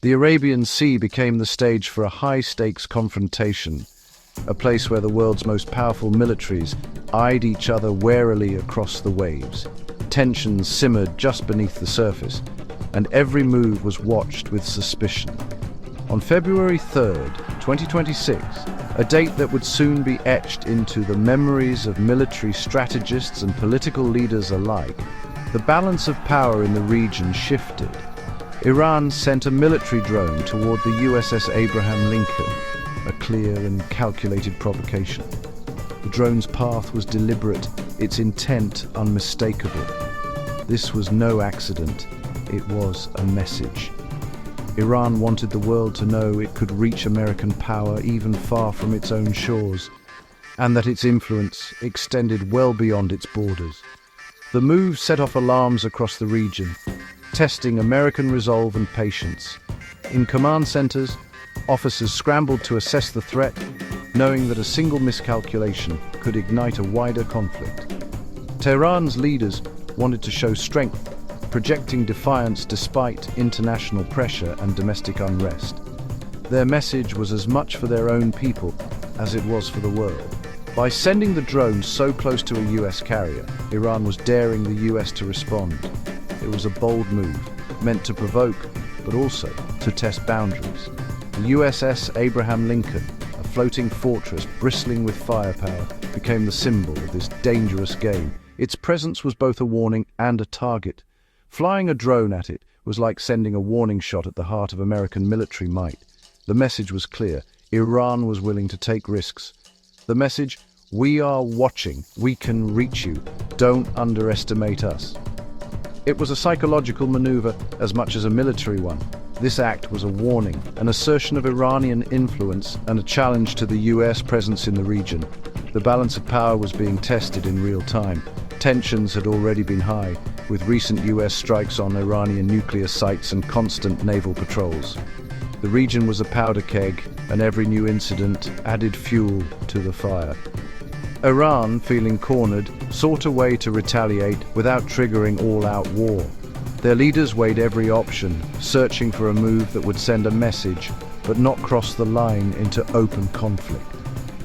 The Arabian Sea became the stage for a high-stakes confrontation, a place where the world's most powerful militaries eyed each other warily across the waves. Tensions simmered just beneath the surface, and every move was watched with suspicion. On February 3rd, 2026, a date that would soon be etched into the memories of military strategists and political leaders alike, the balance of power in the region shifted. Iran sent a military drone toward the USS Abraham Lincoln, a clear and calculated provocation. The drone's path was deliberate, its intent unmistakable. This was no accident, it was a message. Iran wanted the world to know it could reach American power even far from its own shores, and that its influence extended well beyond its borders. The move set off alarms across the region, testing American resolve and patience. In command centers, officers scrambled to assess the threat, knowing that a single miscalculation could ignite a wider conflict. Tehran's leaders wanted to show strength, projecting defiance despite international pressure and domestic unrest. Their message was as much for their own people as it was for the world. By sending the drone so close to a US carrier, Iran was daring the US to respond. It was a bold move, meant to provoke, but also to test boundaries. The USS Abraham Lincoln, a floating fortress bristling with firepower, became the symbol of this dangerous game. Its presence was both a warning and a target. Flying a drone at it was like sending a warning shot at the heart of American military might. The message was clear. Iran was willing to take risks. The message, "We are watching, we can reach you, don't underestimate us." It was a psychological maneuver as much as a military one. This act was a warning, an assertion of Iranian influence, and a challenge to the US presence in the region. The balance of power was being tested in real time. Tensions had already been high, with recent US strikes on Iranian nuclear sites and constant naval patrols. The region was a powder keg, and every new incident added fuel to the fire. Iran, feeling cornered, sought a way to retaliate without triggering all-out war. Their leaders weighed every option, searching for a move that would send a message, but not cross the line into open conflict.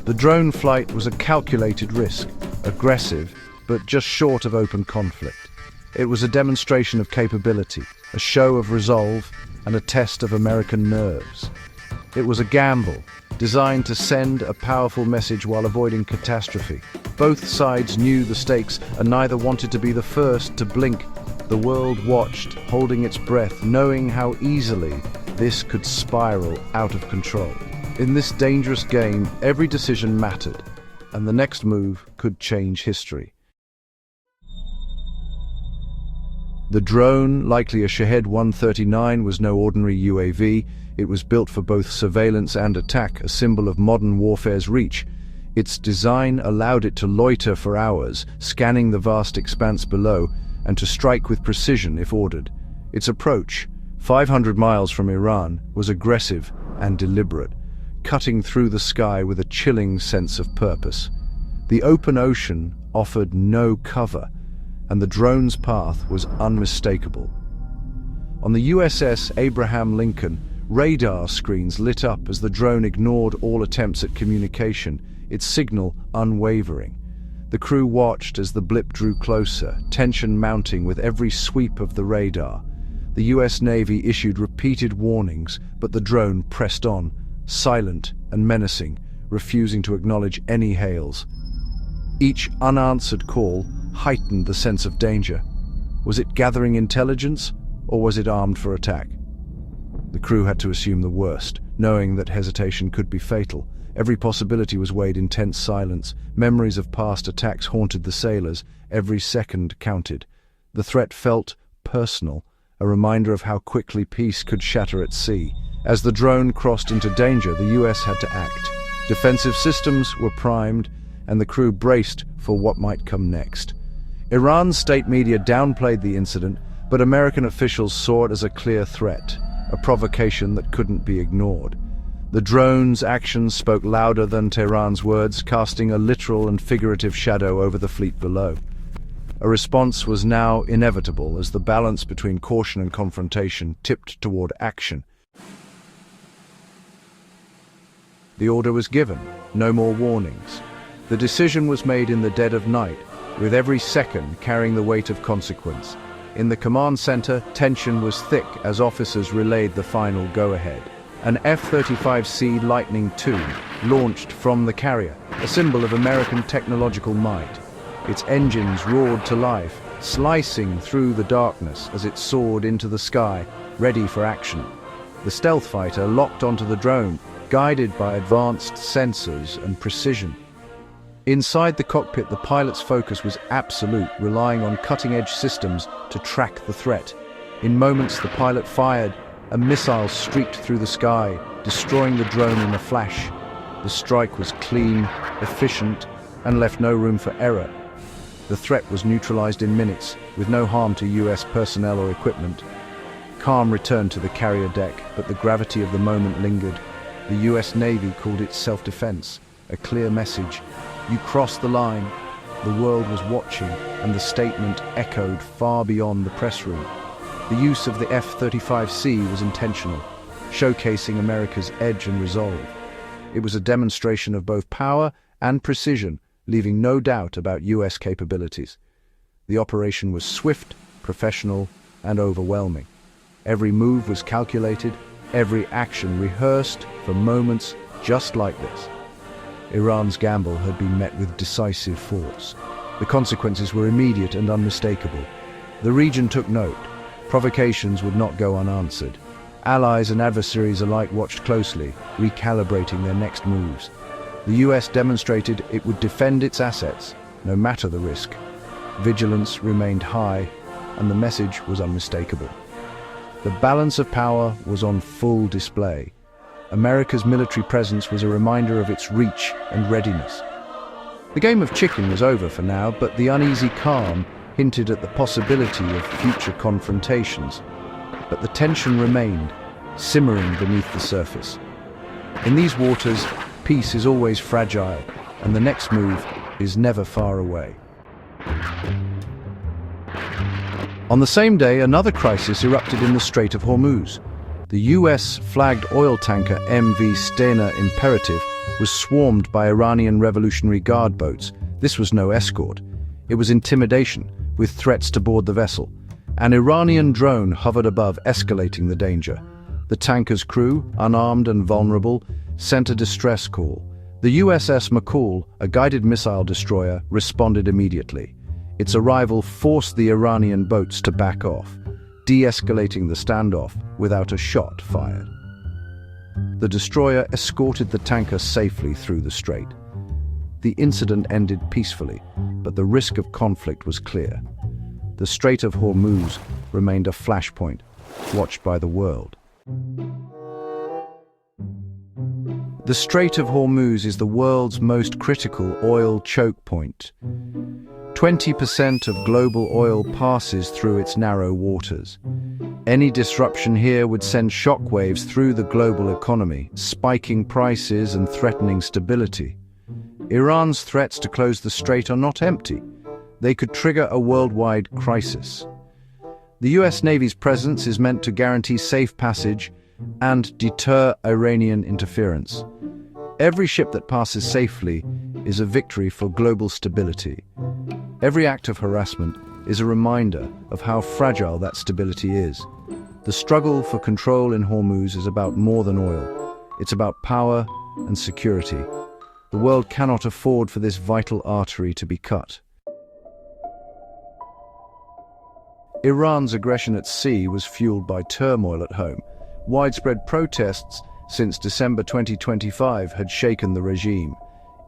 The drone flight was a calculated risk, aggressive, but just short of open conflict. It was a demonstration of capability, a show of resolve, and a test of American nerves. It was a gamble, designed to send a powerful message while avoiding catastrophe. Both sides knew the stakes, and neither wanted to be the first to blink. The world watched, holding its breath, knowing how easily this could spiral out of control. In this dangerous game, every decision mattered, and the next move could change history. The drone, likely a Shahed 139, was no ordinary UAV. It was built for both surveillance and attack, a symbol of modern warfare's reach. Its design allowed it to loiter for hours, scanning the vast expanse below, and to strike with precision if ordered. Its approach, 500 miles from Iran, was aggressive and deliberate, cutting through the sky with a chilling sense of purpose. The open ocean offered no cover, and the drone's path was unmistakable. On the USS Abraham Lincoln, radar screens lit up as the drone ignored all attempts at communication, its signal unwavering. The crew watched as the blip drew closer, tension mounting with every sweep of the radar. The US Navy issued repeated warnings, but the drone pressed on, silent and menacing, refusing to acknowledge any hails. Each unanswered call heightened the sense of danger. Was it gathering intelligence, or was it armed for attack? The crew had to assume the worst, knowing that hesitation could be fatal. Every possibility was weighed in tense silence. Memories of past attacks haunted the sailors. Every second counted. The threat felt personal, a reminder of how quickly peace could shatter at sea. As the drone crossed into danger, the US had to act. Defensive systems were primed, and the crew braced for what might come next. Iran's state media downplayed the incident, but American officials saw it as a clear threat, a provocation that couldn't be ignored. The drone's actions spoke louder than Tehran's words, casting a literal and figurative shadow over the fleet below. A response was now inevitable as the balance between caution and confrontation tipped toward action. The order was given, no more warnings. The decision was made in the dead of night, with every second carrying the weight of consequence. In the command center, tension was thick as officers relayed the final go-ahead. An F-35C Lightning II launched from the carrier, a symbol of American technological might. Its engines roared to life, slicing through the darkness as it soared into the sky, ready for action. The stealth fighter locked onto the drone, guided by advanced sensors and precision. Inside the cockpit, the pilot's focus was absolute, relying on cutting-edge systems to track the threat. In moments, the pilot fired. A missile streaked through the sky, destroying the drone in a flash. The strike was clean, efficient, and left no room for error. The threat was neutralized in minutes, with no harm to US personnel or equipment. Calm returned to the carrier deck, but the gravity of the moment lingered. The US Navy called it self-defense, a clear message. You crossed the line. The world was watching, and the statement echoed far beyond the press room. The use of the F-35C was intentional, showcasing America's edge and resolve. It was a demonstration of both power and precision, leaving no doubt about US capabilities. The operation was swift, professional, and overwhelming. Every move was calculated, every action rehearsed for moments just like this. Iran's gamble had been met with decisive force. The consequences were immediate and unmistakable. The region took note. Provocations would not go unanswered. Allies and adversaries alike watched closely, recalibrating their next moves. The US demonstrated it would defend its assets, no matter the risk. Vigilance remained high, and the message was unmistakable. The balance of power was on full display. America's military presence was a reminder of its reach and readiness. The game of chicken was over for now, but the uneasy calm hinted at the possibility of future confrontations. But the tension remained, simmering beneath the surface. In these waters, peace is always fragile, and the next move is never far away. On the same day, another crisis erupted in the Strait of Hormuz. The US-flagged oil tanker MV Stena Imperative was swarmed by Iranian Revolutionary Guard boats. This was no escort. It was intimidation, with threats to board the vessel. An Iranian drone hovered above, escalating the danger. The tanker's crew, unarmed and vulnerable, sent a distress call. The USS McCall, a guided missile destroyer, responded immediately. Its arrival forced the Iranian boats to back off, de-escalating the standoff without a shot fired. The destroyer escorted the tanker safely through the strait. The incident ended peacefully, but the risk of conflict was clear. The Strait of Hormuz remained a flashpoint, watched by the world. The Strait of Hormuz is the world's most critical oil choke point. 20% of global oil passes through its narrow waters. Any disruption here would send shockwaves through the global economy, spiking prices and threatening stability. Iran's threats to close the strait are not empty. They could trigger a worldwide crisis. The US Navy's presence is meant to guarantee safe passage and deter Iranian interference. Every ship that passes safely is a victory for global stability. Every act of harassment is a reminder of how fragile that stability is. The struggle for control in Hormuz is about more than oil. It's about power and security. The world cannot afford for this vital artery to be cut. Iran's aggression at sea was fueled by turmoil at home. Widespread protests since December 2025 had shaken the regime.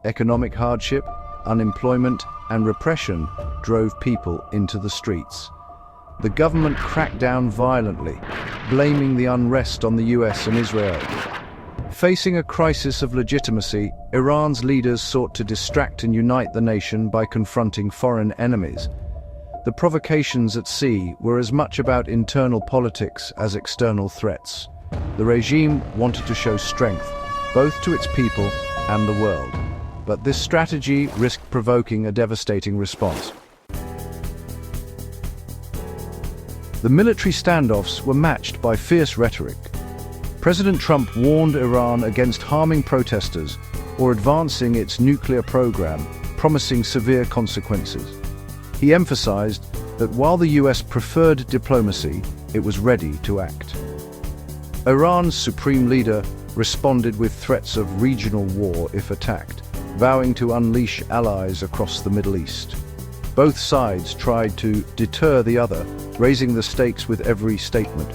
Economic hardship, unemployment, and repression drove people into the streets. The government cracked down violently, blaming the unrest on the US and Israel. Facing a crisis of legitimacy, Iran's leaders sought to distract and unite the nation by confronting foreign enemies. The provocations at sea were as much about internal politics as external threats. The regime wanted to show strength, both to its people and the world. But this strategy risked provoking a devastating response. The military standoffs were matched by fierce rhetoric. President Trump warned Iran against harming protesters or advancing its nuclear program, promising severe consequences. He emphasized that while the US preferred diplomacy, it was ready to act. Iran's supreme leader responded with threats of regional war if attacked, vowing to unleash allies across the Middle East. Both sides tried to deter the other, raising the stakes with every statement.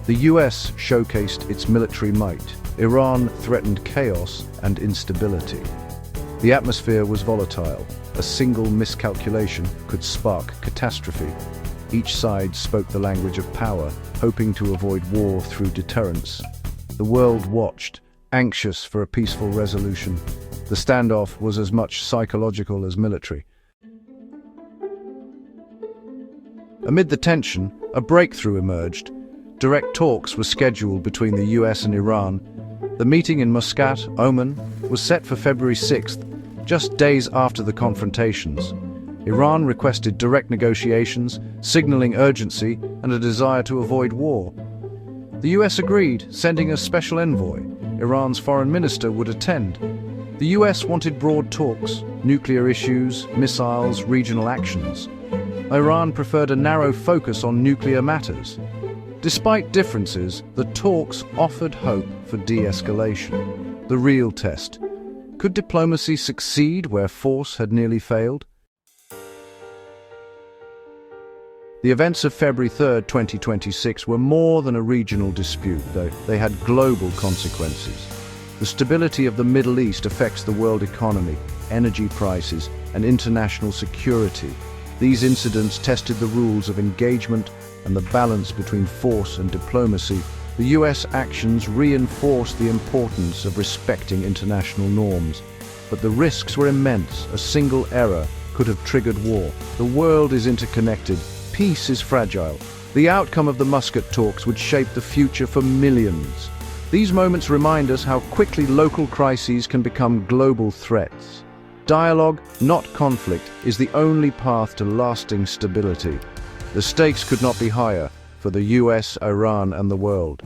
The US showcased its military might. Iran threatened chaos and instability. The atmosphere was volatile. A single miscalculation could spark catastrophe. Each side spoke the language of power, hoping to avoid war through deterrence. The world watched, anxious for a peaceful resolution. The standoff was as much psychological as military. Amid the tension, a breakthrough emerged. Direct talks were scheduled between the US and Iran. The meeting in Muscat, Oman, was set for February 6th, just days after the confrontations. Iran requested direct negotiations, signaling urgency and a desire to avoid war. The US agreed, sending a special envoy. Iran's foreign minister would attend. The US wanted broad talks, nuclear issues, missiles, regional actions. Iran preferred a narrow focus on nuclear matters. Despite differences, the talks offered hope for de-escalation. The real test. Could diplomacy succeed where force had nearly failed? The events of February 3, 2026 were more than a regional dispute, though they had global consequences. The stability of the Middle East affects the world economy, energy prices, and international security. These incidents tested the rules of engagement and the balance between force and diplomacy. The US actions reinforced the importance of respecting international norms. But the risks were immense. A single error could have triggered war. The world is interconnected. Peace is fragile. The outcome of the Muscat talks would shape the future for millions. These moments remind us how quickly local crises can become global threats. Dialogue, not conflict, is the only path to lasting stability. The stakes could not be higher for the US, Iran, and the world.